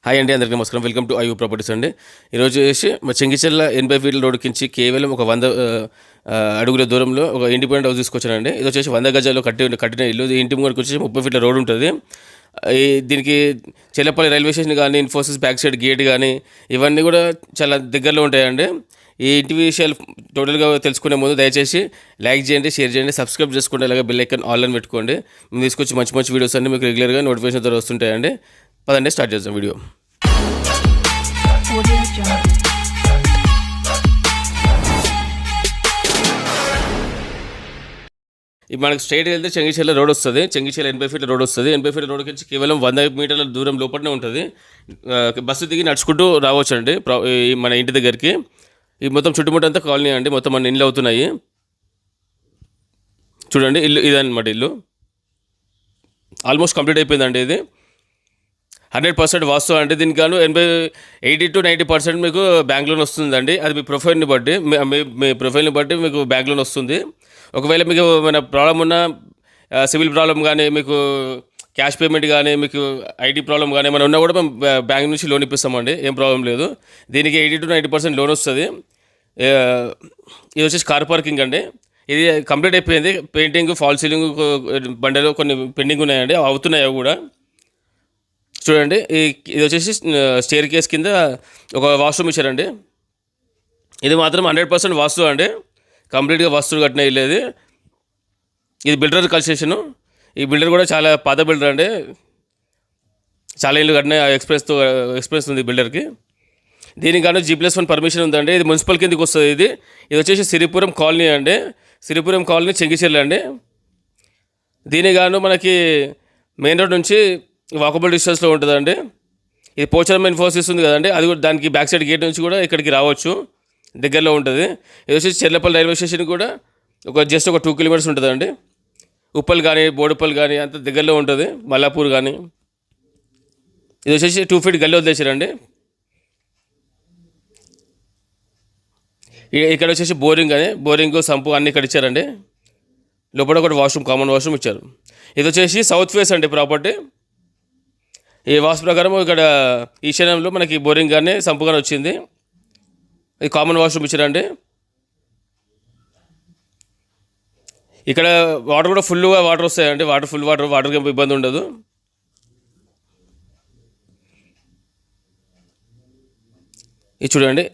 Hi అండి, అందరికీ నమస్కారం. వెల్కమ్ టు ఐయూ ప్రాపర్టీస్ అండి. ఈరోజు వచ్చేసి మా చెంగిచెర్ల 80 ఫీట్ల రోడ్డు కించి కేవలం ఒక 100 అడుగుల దూరంలో ఒక ఇండిపెండెంట్ హౌస్ తీసుకొచ్చానండి. ఇది వచ్చేసి 100 గజాల్లో కట్టిన ఇల్లు. ఈ ఇంటి ముందుకు వచ్చేసి 30 ఫీట్ల రోడ్ ఉంటుంది. దీనికి చెల్లపల్లి రైల్వే స్టేషన్ కానీ, ఇన్ఫోసిస్ బ్యాక్ సైడ్ గేట్ కానీ ఇవన్నీ కూడా చాలా దగ్గరలో ఉంటాయండి. ఈ ఇంటి విషయాలు టోటల్గా తెలుసుకునే ముందు దయచేసి లైక్ చేయండి, షేర్ చేయండి, సబ్స్క్రైబ్ చేసుకోండి, అలాగే బెల్ ఐకాన్ ఆల్ అని పెట్టుకోండి. మేము తీసుకొచ్చి మంచి మంచి వీడియోస్ అన్ని మీకు రెగ్యులర్గా నోటిఫికేషన్ ద్వారా వస్తుంటాయండి. పదండి స్టార్ట్ చేద్దాం వీడియో. మనకు స్ట్రైట్ వెళ్తే చెంగిచెర్ల రోడ్ వస్తుంది. చెంగిచెర్ల 80 ఫీట్ల రోడ్ వస్తుంది. 80 ఫీట్ల రోడ్ నుంచి కేవలం 100 మీటర్ల దూరం లోపలనే ఉంటుంది. బస్సు దిగి నడుచుకుంటూ రావచ్చు అండి మన ఇంటి దగ్గరికి. ఈ మొత్తం చుట్టుముట్టంతా కాలనీ అండి. మొత్తం మన ఇల్లు అవుతున్నాయి. చూడండి, ఇల్లు ఇదన్నమాట. ఇల్లు ఆల్మోస్ట్ కంప్లీట్ అయిపోయిందండి. ఇది 100% వాస్తు అంటే దీనికి గాను 80 to 90% మీకు బ్యాంక్ లోన్ వస్తుందండి. అది మీ ప్రొఫైల్ని బట్టి మీ ప్రొఫైల్ని బట్టి మీకు బ్యాంక్ లోన్ వస్తుంది. ఒకవేళ మీకు ఏమైనా ప్రాబ్లం ఉన్నా, సివిల్ ప్రాబ్లం కానీ, మీకు క్యాష్ పేమెంట్ కానీ, మీకు ఐటీ ప్రాబ్లం కానీ ఏమైనా ఉన్నా కూడా మేము బ్యాంక్ నుంచి లోన్ ఇప్పిస్తామండి. ఏం ప్రాబ్లం లేదు. దీనికి 80 to 90% లోన్ వస్తుంది. ఇది వచ్చేసి కార్ పార్కింగ్ అండి. ఇది కంప్లీట్ అయిపోయింది. పెయింటింగ్, ఫాల్ సీలింగ్, బండలు కొన్ని పెండింగ్ ఉన్నాయండి, అవుతున్నాయి కూడా. చూడండి, ఇది వచ్చేసి స్టేర్ కేస్ కింద ఒక వాష్రూమ్ ఇచ్చారండి. ఇది మాత్రం 100% వాస్తు అండి. కంప్లీట్గా వాస్తులు కట్టిన ఇల్లు ఇది బిల్డర్ కన్స్ట్రక్షన్. ఈ బిల్డర్ కూడా చాలా పాత బిల్డర్ అండి. చాలా ఇల్లు కట్టిన ఎక్స్పీరియన్స్ ఉంది బిల్డర్కి. దీనికి గాను G+1 పర్మిషన్ ఉందండి. ఇది మున్సిపల్ కిందకి వస్తుంది. ఇది వచ్చేసి సిరిపురం కాలనీ అండి. సిరిపురం కాలనీ, చెంగిచెర్ల అండి. దీనికి గాను మనకి మెయిన్ రోడ్ నుంచి వాకబుల్ డిస్టెన్స్లో ఉంటుందండి. ఇది పోచారం ఇన్ఫోసిస్ ఉంది కదండి, అది కూడా దానికి బ్యాక్ సైడ్ గేట్ నుంచి కూడా ఇక్కడికి రావచ్చు, దగ్గరలో ఉంటుంది. ఇది వచ్చేసి చెర్లపల్లి రైల్వే స్టేషన్ కూడా జస్ట్ ఒక 2 కిలోమీటర్స్ ఉంటుందండి. ఉప్పల్ కానీ, బోడుపల్ కానీ అంత దగ్గరలో ఉంటుంది. మల్లాపూర్ కానీ. ఇది వచ్చేసి 2 ఫీట్ గల్లీ వదిలేసారండి. ఇక్కడ వచ్చేసి బోరింగ్ సంపు అన్నీ ఇక్కడ ఇచ్చారండి. లోపల ఒకటి వాష్రూమ్, కామన్ వాష్రూమ్ ఇచ్చారు. ఇది వచ్చేసి సౌత్ ఫేస్ అండి ప్రాపర్టీ. ఈ వాస్తు ప్రకారం ఇక్కడ ఈశాన్యంలో మనకి బోరింగ్ కానీ, సంపు కానీ వచ్చింది. ఇది కామన్ వాష్రూమ్ ఇచ్చారండి. ఇక్కడ వాటర్ కూడా ఫుల్గా వాటర్ వస్తాయండి. ఫుల్ వాటర్కి ఇబ్బంది ఉండదు. ఇది చూడండి,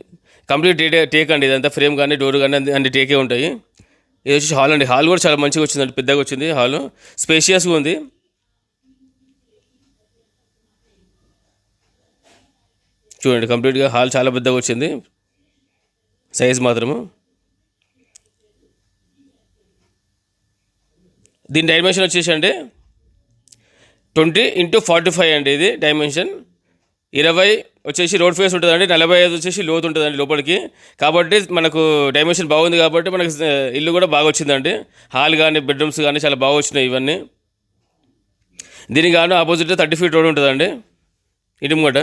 కంప్లీట్ టేక్ అండి. ఇదంతా ఫ్రేమ్ కానీ, డోర్ కానీ అన్ని టేకే ఉంటాయి. ఇది వచ్చేసి హాల్ అండి. హాల్ కూడా చాలా మంచిగా వచ్చిందండి, పెద్దగా వచ్చింది హాల్, స్పేషియస్గా ఉంది. చూడండి, కంప్లీట్గా హాల్ చాలా పెద్దగా వచ్చింది, సైజ్ మాత్రము. దీని డైమెన్షన్ వచ్చేసి అండి 20x45 అండి. ఇది డైమెన్షన్ 20 వచ్చేసి రోడ్ ఫేస్ ఉంటుందండి. 45 వచ్చేసి లోతు ఉంటుందండి లోపలికి. కాబట్టి మనకు డైమెన్షన్ బాగుంది కాబట్టి మనకు ఇల్లు కూడా బాగా వచ్చిందండి. హాల్ కానీ, బెడ్రూమ్స్ కానీ చాలా బాగా వచ్చినాయి ఇవన్నీ. దీనికి గాను ఆపోజిట్ 30 ఫీట్ రోడ్ ఉంటుందండి ఇంటి ముంగట.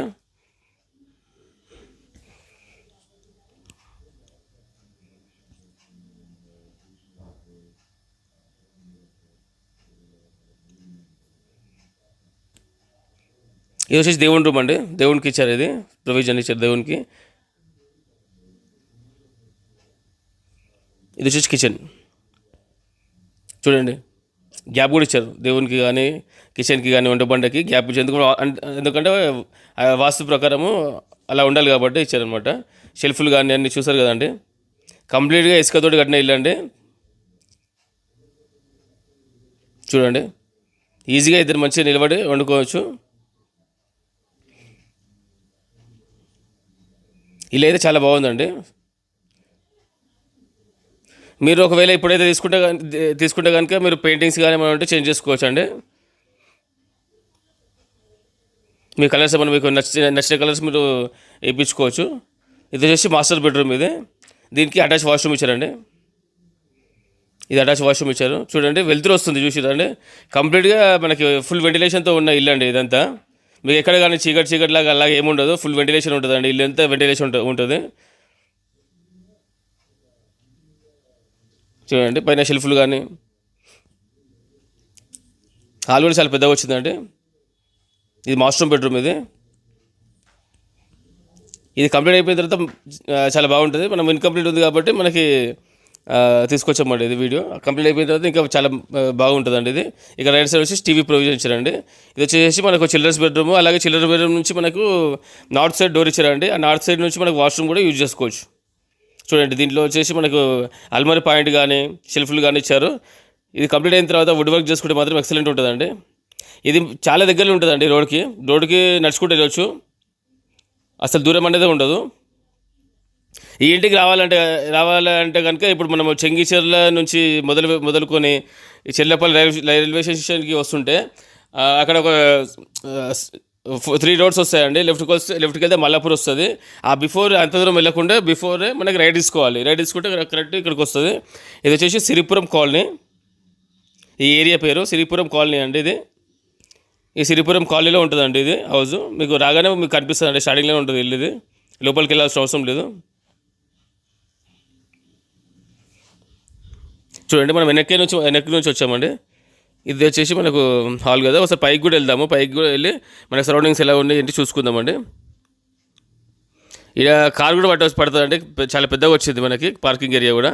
ఇది వచ్చేసి దేవుని రూమ్ అండి. దేవునికి ఇచ్చారు, ఇది ప్రొవిజన్ ఇచ్చారు దేవునికి. ఇది వచ్చేసి కిచెన్. చూడండి, గ్యాప్ కూడా ఇచ్చారు దేవునికి కానీ, కిచెన్కి కానీ, వంట బండకి గ్యాప్ ఇచ్చారు. ఎందుకంటే వాస్తు ప్రకారము అలా ఉండాలి కాబట్టి ఇచ్చారనమాట. షెల్ఫ్లు కానీ అన్నీ చూసారు కదండి. కంప్లీట్గా ఇసుకతోటి కట్టిన ఇల్లు అండి. చూడండి, ఈజీగా ఇద్దరు మంచిగా నిలబడి వండుకోవచ్చు. ఇల్లు అయితే చాలా బాగుందండి. మీరు ఒకవేళ ఇప్పుడైతే తీసుకుంటే కనుక మీరు పెయింటింగ్స్ కానీ ఏమైనా ఉంటే చేంజ్ చేసుకోవచ్చు అండి. మీ కలర్స్ ఏమైనా మీకు నచ్చిన కలర్స్ మీరు వేయించుకోవచ్చు. ఇది వచ్చేసి మాస్టర్ బెడ్రూమ్. దీనికి అటాచ్ వాష్రూమ్ ఇచ్చారండి. ఇది అటాచ్ వాష్రూమ్ ఇచ్చారు. చూడండి, వెలుతురు వస్తుంది చూసిరండి. కంప్లీట్గా మనకి ఫుల్ వెంటిలేషన్తో ఉన్న ఇల్లు అండి ఇదంతా. మీకు ఎక్కడ కానీ చీకటి లాగా అలాగే ఏముండదు, ఫుల్ వెంటిలేషన్ ఉంటుందండి. ఇల్లు అంతా వెంటిలేషన్ ఉంటుంది. చూడండి, పైన షెల్ఫ్లు కానీ, హాల్ కూడా చాలా పెద్దగా వచ్చిందండి. ఇది మాస్టర్ బెడ్రూమ్. ఇది ఇది కంప్లీట్ అయిపోయిన తర్వాత చాలా బాగుంటుంది. మనం ఇన్కంప్లీట్ ఉంది కాబట్టి మనకి తీసుకొచ్చామండి ఇది వీడియో. కంప్లీట్ అయిపోయిన తర్వాత ఇంకా చాలా బాగుంటుందండి ఇది. ఇక రైట్ సైడ్ వచ్చేసి టీవీ ప్రొవిజన్ ఇచ్చారండి. ఇది వచ్చేసి మనకు చిల్డ్రన్స్ బెడ్రూమ్, అలాగే చిల్డ్రన్స్ బెడ్రూమ్ నుంచి మనకు నార్త్ సైడ్ డోర్ ఇచ్చారండి. ఆ నార్త్ సైడ్ నుంచి మనకు వాష్రూమ్ కూడా యూజ్ చేసుకోవచ్చు. చూడండి, దీంట్లో వచ్చేసి మనకు అల్మరీ పాయింట్ కానీ షెల్ఫ్లు కానీ ఇచ్చారు. ఇది కంప్లీట్ అయిన తర్వాత వుడ్ వర్క్ చేసుకుంటే మాత్రం ఎక్సలెంట్ ఉంటుందండి. ఇది చాలా దగ్గరలో ఉంటుందండి, రోడ్కి నడుచుకుంటూ వెళ్ళవచ్చు, అసలు దూరం అనేది ఉండదు. ఈ ఇంటికి రావాలంటే కనుక ఇప్పుడు మనం చెంగిచెర్ల నుంచి మొదలుకొని ఈ చెర్లపల్లి రైల్వే స్టేషన్కి వస్తుంటే అక్కడ ఒక 3 రోడ్స్ వస్తాయండి. లెఫ్ట్కి వెళ్తే మల్లాపూర్ వస్తుంది. ఆ అంత దూరం వెళ్ళకుండా బిఫోరే మనకి రైట్ తీసుకోవాలి. రైట్ తీసుకుంటే కరెక్ట్ ఇక్కడికి వస్తుంది. ఇది వచ్చేసి సిరిపురం కాలనీ. ఈ ఏరియా పేరు సిరిపురం కాలనీ అండి. ఇది ఈ సిరిపురం కాలనీలో ఉంటుందండి ఇది హౌస్. మీకు రాగానే మీకు కనిపిస్తుందండి, స్టార్టింగ్లోనే ఉంటుంది ఇల్లు. ఇది లోపలికి వెళ్ళాల్సిన అవసరం లేదు. చూడండి, మనం వెనక్కి నుంచి వచ్చామండి. ఇది వచ్చేసి మనకు హాల్ కదా. ఒకసారి పైకి కూడా వెళ్దాము. పైకి కూడా వెళ్ళి మన సరౌండింగ్స్ ఎలా ఉన్నాయి ఏంటి చూసుకుందామండి. ఇక్కడ కార్ కూడా పడుతుందండి, చాలా పెద్దగా వచ్చింది మనకి పార్కింగ్ ఏరియా కూడా.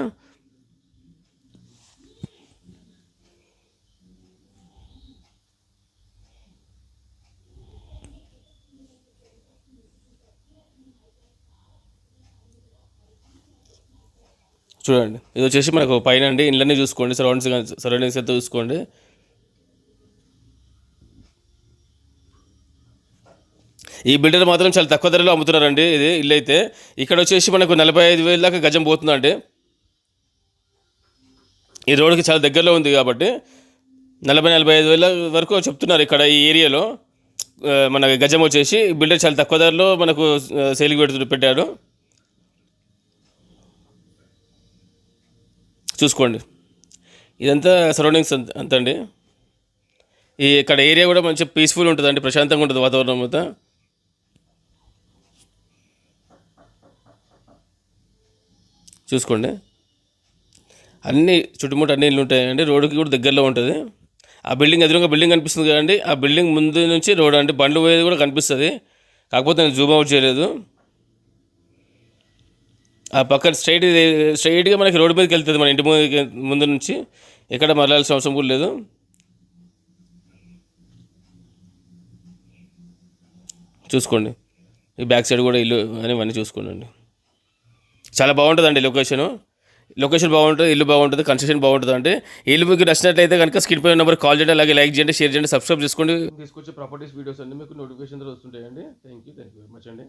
చూడండి, ఇది వచ్చేసి మనకు పైన అండి. ఇళ్ళన్నీ చూసుకోండి, సరౌండింగ్స్ అంతా చూసుకోండి. ఈ బిల్డర్ మాత్రం చాలా తక్కువ ధరలో అమ్ముతున్నారండి ఇది ఇల్లు అయితే. ఇక్కడ వచ్చేసి మనకు 45,000 దాకా గజం పోతుందండి. ఈ రోడ్కి చాలా దగ్గరలో ఉంది కాబట్టి 40,000-45,000 వరకు చెప్తున్నారు ఇక్కడ ఈ ఏరియాలో. మన గజం వచ్చేసి బిల్డర్ చాలా తక్కువ ధరలో మనకు సేల్కి పెట్టాడు. చూసుకోండి, ఇదంతా సరౌండింగ్స్ అంతండి. ఇక్కడ ఏరియా కూడా మంచి పీస్ఫుల్ ఉంటుందండి, ప్రశాంతంగా ఉంటుంది వాతావరణం అంతా. చూసుకోండి, చుట్టుముట్టు అన్ని ఇల్లు ఉంటాయండి. రోడ్డుకి కూడా దగ్గరలో ఉంటుంది. ఆ ఎదురుగా బిల్డింగ్ కనిపిస్తుంది కదండి, ఆ బిల్డింగ్ ముందు నుంచి రోడ్ అంటే బండ్లు పోయేది కూడా కనిపిస్తుంది. కాకపోతే నేను జూమ్ అవుట్ చేయలేదు. ఆ పక్కన స్ట్రైట్గా మనకి రోడ్డు మీదకి వెళ్తుంది, మన ఇంటి ముందు నుంచి. ఎక్కడ మరలాల్సిన అవసరం కూడా లేదు. చూసుకోండి, ఈ బ్యాక్ సైడ్ కూడా ఇల్లు అని ఇవన్నీ చూసుకోండి. చాలా బాగుంటుందండి లొకేషన్ బాగుంటుంది, ఇల్లు బాగుంటుంది, కన్స్ట్రక్షన్ బాగుంటుంది. అంటే ఇల్లు మీకు నచ్చినట్లయితే కనుక స్క్రీన్ పై నెంబర్ కాల్ చేయండి, అలాగే లైక్ చేయండి, షేర్ చేయండి, సబ్స్క్రైబ్ చేసుకోండి. తీసుకొచ్చే ప్రాపర్టీస్ వీడియోస్ అన్ని మీకు నోటిఫికేషన్ వస్తుంటాయండి. థ్యాంక్ యూ వెరీ మచ్ అండి.